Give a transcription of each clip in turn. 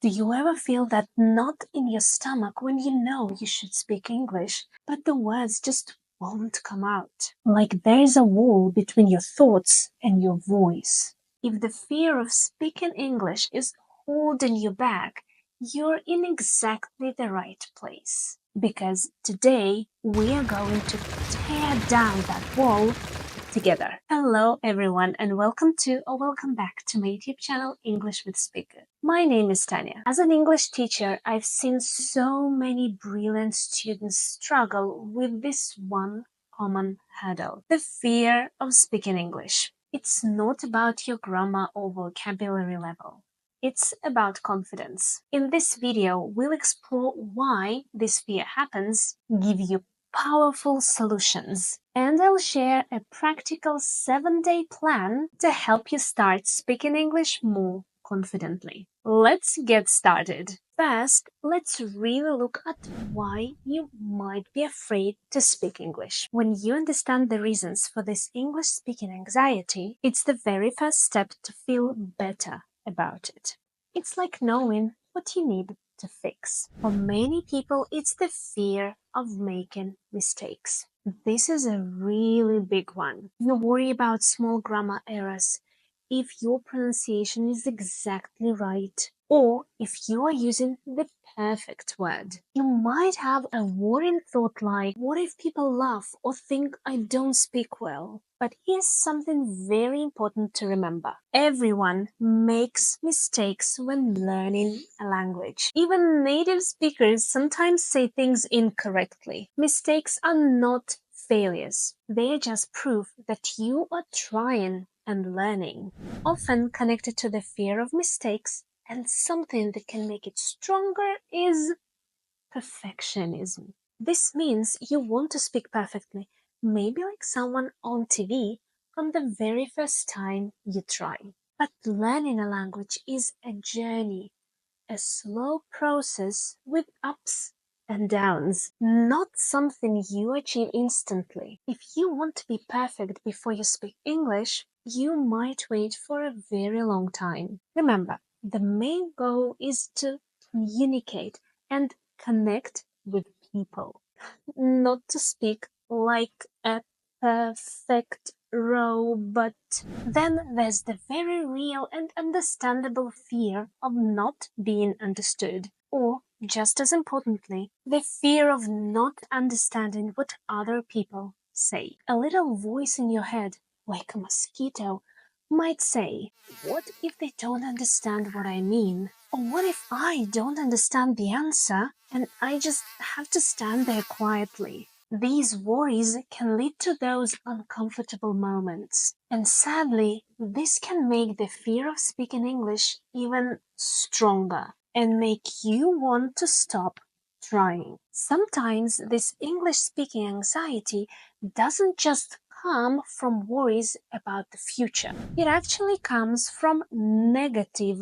Do you ever feel that knot in your stomach when you know you should speak English, but the words just won't come out? Like there's a wall between your thoughts and your voice. If the fear of speaking English is holding you back, you're in exactly the right place. Because today we are going to tear down that wall together. Hello everyone and welcome back to my YouTube channel English with Speaker. My name is Tanya. As an English teacher, I've seen so many brilliant students struggle with this one common hurdle, the fear of speaking English. It's not about your grammar or vocabulary level. It's about confidence. In this video, we'll explore why this fear happens, give you powerful solutions, and I'll share a practical 7-day plan to help you start speaking English more confidently. Let's get started. First, let's really look at why you might be afraid to speak English. When you understand the reasons for this English speaking anxiety, it's the very first step to feel better about it. It's like knowing what you need to fix. For many people, it's the fear of making mistakes. This is a really big one. You worry about small grammar errors, if your pronunciation is exactly right, or if you are using the perfect word. You might have a worrying thought like, what if people laugh or think I don't speak well? But here's something very important to remember. Everyone makes mistakes when learning a language. Even native speakers sometimes say things incorrectly. Mistakes are not failures. They're just proof that you are trying and learning, often connected to the fear of mistakes, and something that can make it stronger is perfectionism. This means you want to speak perfectly, maybe like someone on TV, from the very first time you try. But learning a language is a journey, a slow process with ups and downs, not something you achieve instantly. If you want to be perfect before you speak English, you might wait for a very long time. Remember, the main goal is to communicate and connect with people, not to speak like a perfect robot. Then there's the very real and understandable fear of not being understood. Or, just as importantly, the fear of not understanding what other people say. A little voice in your head, like a mosquito, might say, what if they don't understand what I mean? Or what if I don't understand the answer and I just have to stand there quietly? These worries can lead to those uncomfortable moments. And sadly, this can make the fear of speaking English even stronger and make you want to stop trying. Sometimes this English speaking anxiety doesn't just come from worries about the future. It actually comes from negative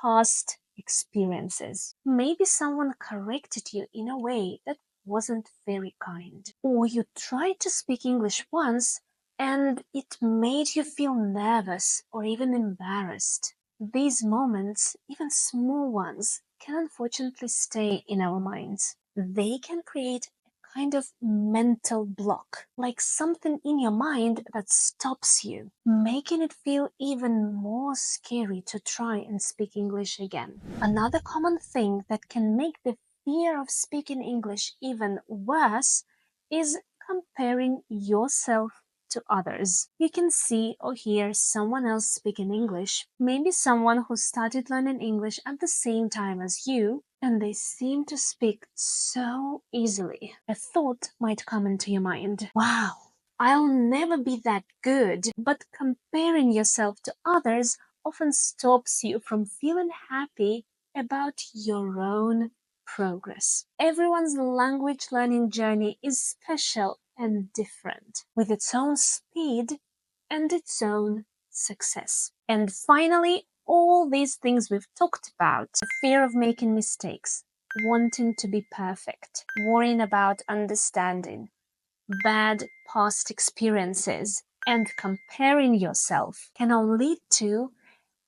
past experiences. Maybe someone corrected you in a way that wasn't very kind. Or you tried to speak English once and it made you feel nervous or even embarrassed. These moments, even small ones, can unfortunately stay in our minds. They can create kind of mental block, like something in your mind that stops you, making it feel even more scary to try and speak English again. Another common thing that can make the fear of speaking English even worse is comparing yourself to others. You can see or hear someone else speaking English, maybe someone who started learning English at the same time as you, and they seem to speak so easily. A thought might come into your mind. Wow, I'll never be that good. But comparing yourself to others often stops you from feeling happy about your own progress. Everyone's language learning journey is special and different, with its own speed and its own success. And finally, all these things we've talked about, the fear of making mistakes, wanting to be perfect, worrying about understanding, bad past experiences, and comparing yourself can all lead to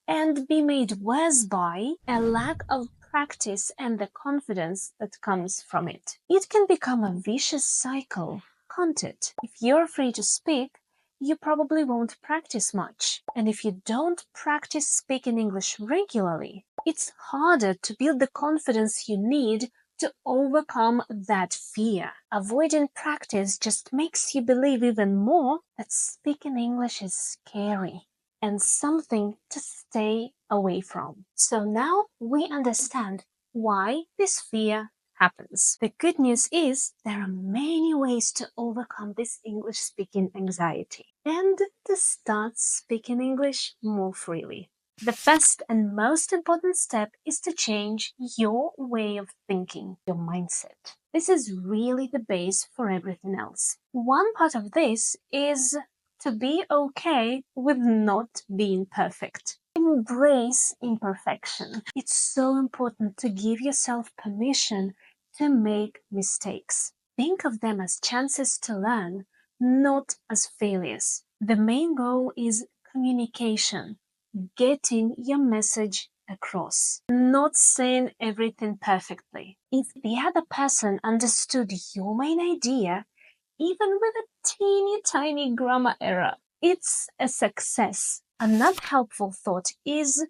and be made worse by a lack of practice and the confidence that comes from it. It can become a vicious cycle, can't it? If you're afraid to speak, you probably won't practice much. And if you don't practice speaking English regularly, it's harder to build the confidence you need to overcome that fear. Avoiding practice just makes you believe even more that speaking English is scary and something to stay away from. So now we understand why this fear happens. The good news is there are many ways to overcome this English speaking anxiety and to start speaking English more freely. The first and most important step is to change your way of thinking, your mindset. This is really the base for everything else. One part of this is to be okay with not being perfect. Embrace imperfection. It's so important to give yourself permission to make mistakes. Think of them as chances to learn, not as failures. The main goal is communication, getting your message across, not saying everything perfectly. If the other person understood your main idea, even with a teeny tiny grammar error, it's a success. Another helpful thought is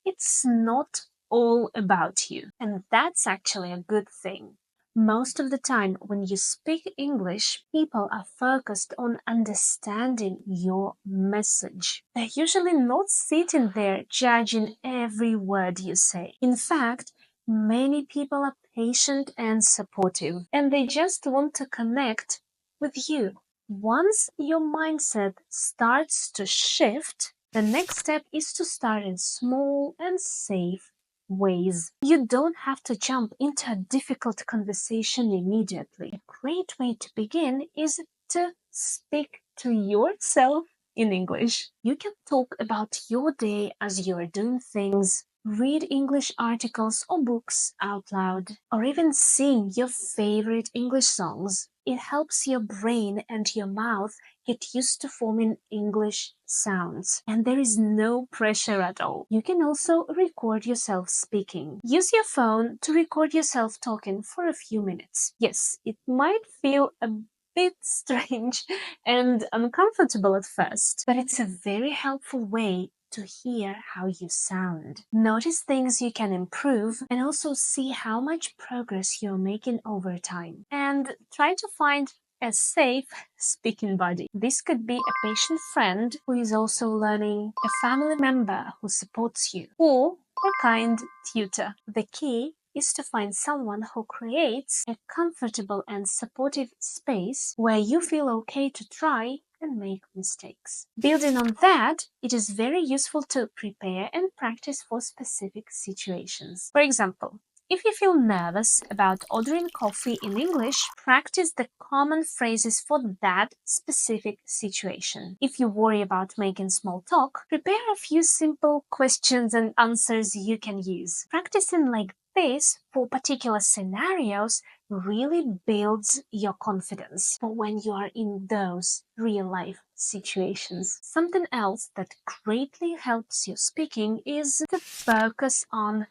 it's not all about you, and that's actually a good thing. Most of the time, when you speak English, people are focused on understanding your message. They're usually not sitting there judging every word you say. In fact, many people are patient and supportive, and they just want to connect with you. Once your mindset starts to shift, the next step is to start in small and safe ways. You don't have to jump into a difficult conversation immediately. A great way to begin is to speak to yourself in English. You can talk about your day as you're doing things, read English articles or books out loud, or even sing your favorite English songs. It helps your brain and your mouth get used to forming English sounds. And there is no pressure at all. You can also record yourself speaking. Use your phone to record yourself talking for a few minutes. Yes, it might feel a bit strange and uncomfortable at first, but it's a very helpful way to hear how you sound. Notice things you can improve and also see how much progress you're making over time. And try to find a safe speaking buddy. This could be a patient friend who is also learning, a family member who supports you, or a kind tutor. The key is to find someone who creates a comfortable and supportive space where you feel okay to try and make mistakes. Building on that, it is very useful to prepare and practice for specific situations. For example, if you feel nervous about ordering coffee in English, practice the common phrases for that specific situation. If you worry about making small talk, prepare a few simple questions and answers you can use. Practicing like this for particular scenarios really builds your confidence for when you are in those real-life situations. Something else that greatly helps you speaking is to focus on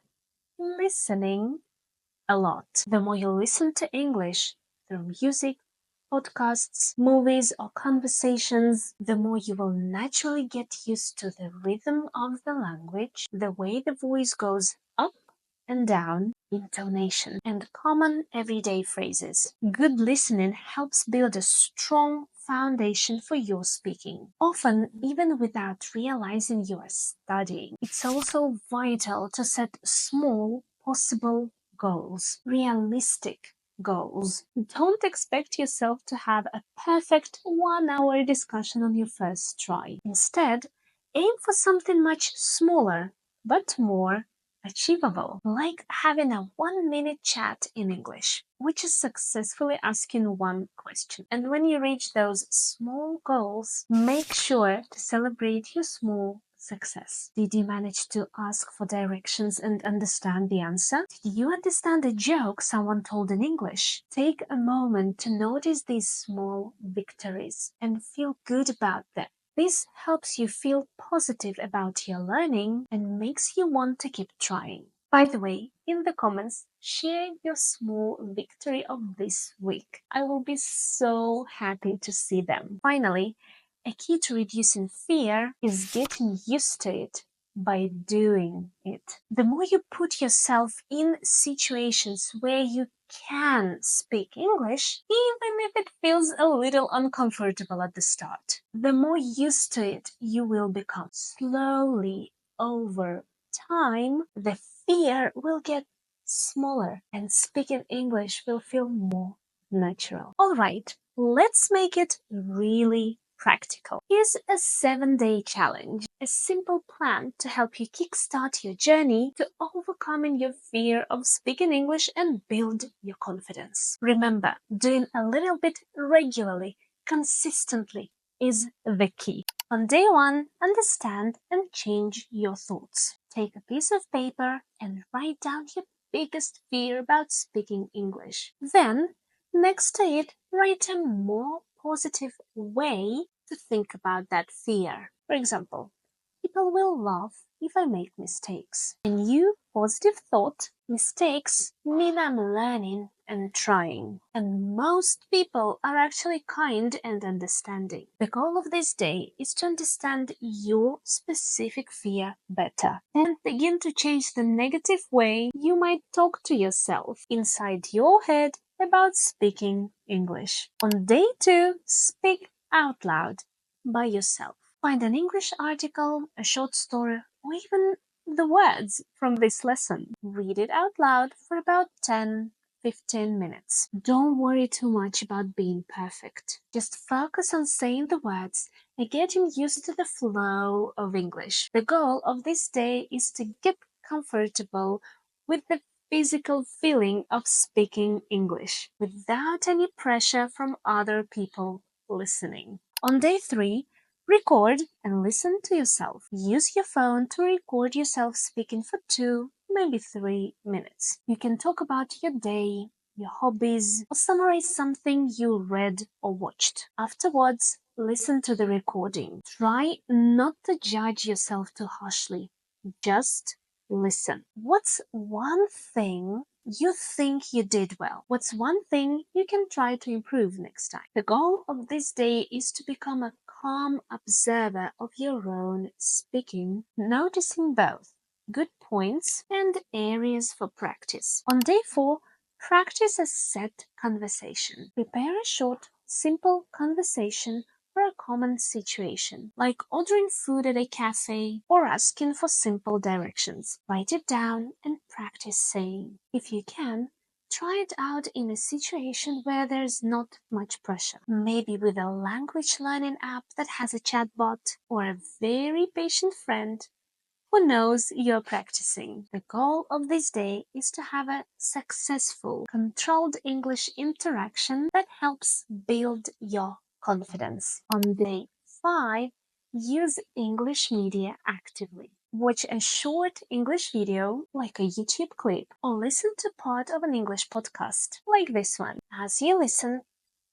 listening a lot. The more you listen to English through music, podcasts, movies, or conversations, the more you will naturally get used to the rhythm of the language, the way the voice goes up and down, intonation, and common everyday phrases. Good listening helps build a strong foundation for your speaking, often even without realizing you are studying. It's also vital to set small, possible goals, realistic goals. Don't expect yourself to have a perfect 1-hour discussion on your first try. Instead, aim for something much smaller, but more achievable, like having a 1-minute chat in English, which is successfully asking one question. And when you reach those small goals, make sure to celebrate your small success. Did you manage to ask for directions and understand the answer? Did you understand a joke someone told in English? Take a moment to notice these small victories and feel good about them. This helps you feel positive about your learning and makes you want to keep trying. By the way, in the comments, share your small victory of this week. I will be so happy to see them. Finally, a key to reducing fear is getting used to it by doing it. The more you put yourself in situations where you can speak English, even if it feels a little uncomfortable at the start, the more used to it you will become. Slowly, over time, the fear will get smaller and speaking English will feel more natural. All right, let's make it really practical. Here's a 7-day challenge, a simple plan to help you kickstart your journey to overcoming your fear of speaking English and build your confidence. Remember, doing a little bit regularly, consistently is the key. On day 1, understand and change your thoughts. Take a piece of paper and write down your biggest fear about speaking English. Then, next to it, write a more positive way to think about that fear. For example, people will laugh if I make mistakes. A new positive thought, mistakes mean I'm learning and trying. And most people are actually kind and understanding. The goal of this day is to understand your specific fear better and begin to change the negative way you might talk to yourself inside your head about speaking English. On day 2, speak out loud by yourself. Find an English article, a short story, or even the words from this lesson. Read it out loud for about 10-15 minutes. Don't worry too much about being perfect. Just focus on saying the words and getting used to the flow of English. The goal of this day is to get comfortable with the physical feeling of speaking English without any pressure from other people listening. On day 3, record and listen to yourself. Use your phone to record yourself speaking for 2, maybe 3 minutes. You can talk about your day, your hobbies, or summarize something you read or watched. Afterwards, listen to the recording. Try not to judge yourself too harshly. Just listen. What's one thing you think you did well? What's one thing you can try to improve next time? The goal of this day is to become a calm observer of your own speaking, noticing both good points and areas for practice. On day 4, practice a set conversation. Prepare a short, simple conversation for a common situation, like ordering food at a cafe or asking for simple directions. Write it down and practice saying. If you can, try it out in a situation where there's not much pressure. Maybe with a language learning app that has a chatbot or a very patient friend who knows you're practicing. The goal of this day is to have a successful, controlled English interaction that helps build your confidence. On day 5, use English media actively. Watch a short English video, like a YouTube clip, or listen to part of an English podcast, like this one. As you listen,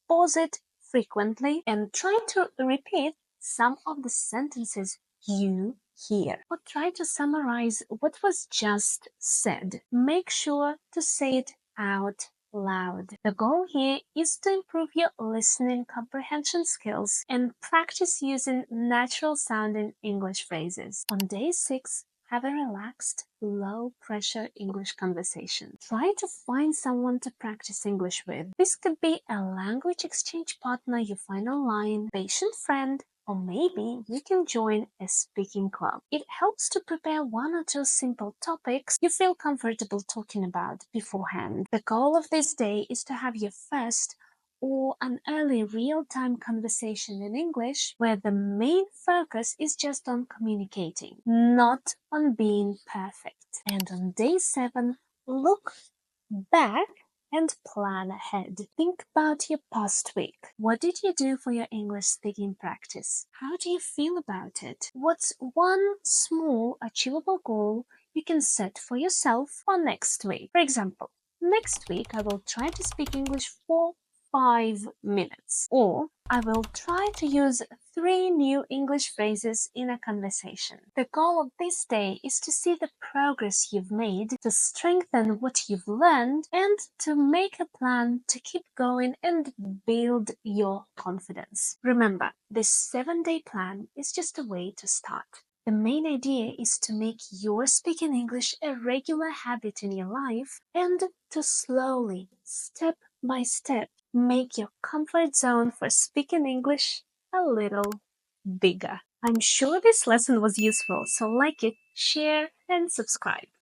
pause it frequently and try to repeat some of the sentences you hear, or try to summarize what was just said. Make sure to say it out loud. The goal here is to improve your listening comprehension skills and practice using natural sounding English phrases. On day 6, have a relaxed, low-pressure English conversation. Try to find someone to practice English with. This could be a language exchange partner you find online, patient friend, or maybe you can join a speaking club. It helps to prepare 1 or 2 simple topics you feel comfortable talking about beforehand. The goal of this day is to have your first or an early real-time conversation in English where the main focus is just on communicating, not on being perfect. And on day 7, look back and plan ahead. Think about your past week. What did you do for your English speaking practice? How do you feel about it? What's one small achievable goal you can set for yourself for next week? For example, next week I will try to speak English for 5 minutes. Or I will try to use 3 new English phrases in a conversation. The goal of this day is to see the progress you've made, to strengthen what you've learned, and to make a plan to keep going and build your confidence. Remember, this 7-day plan is just a way to start. The main idea is to make your speaking English a regular habit in your life and to slowly, step by step, make your comfort zone for speaking English a little bigger. I'm sure this lesson was useful, so like it, share, and subscribe.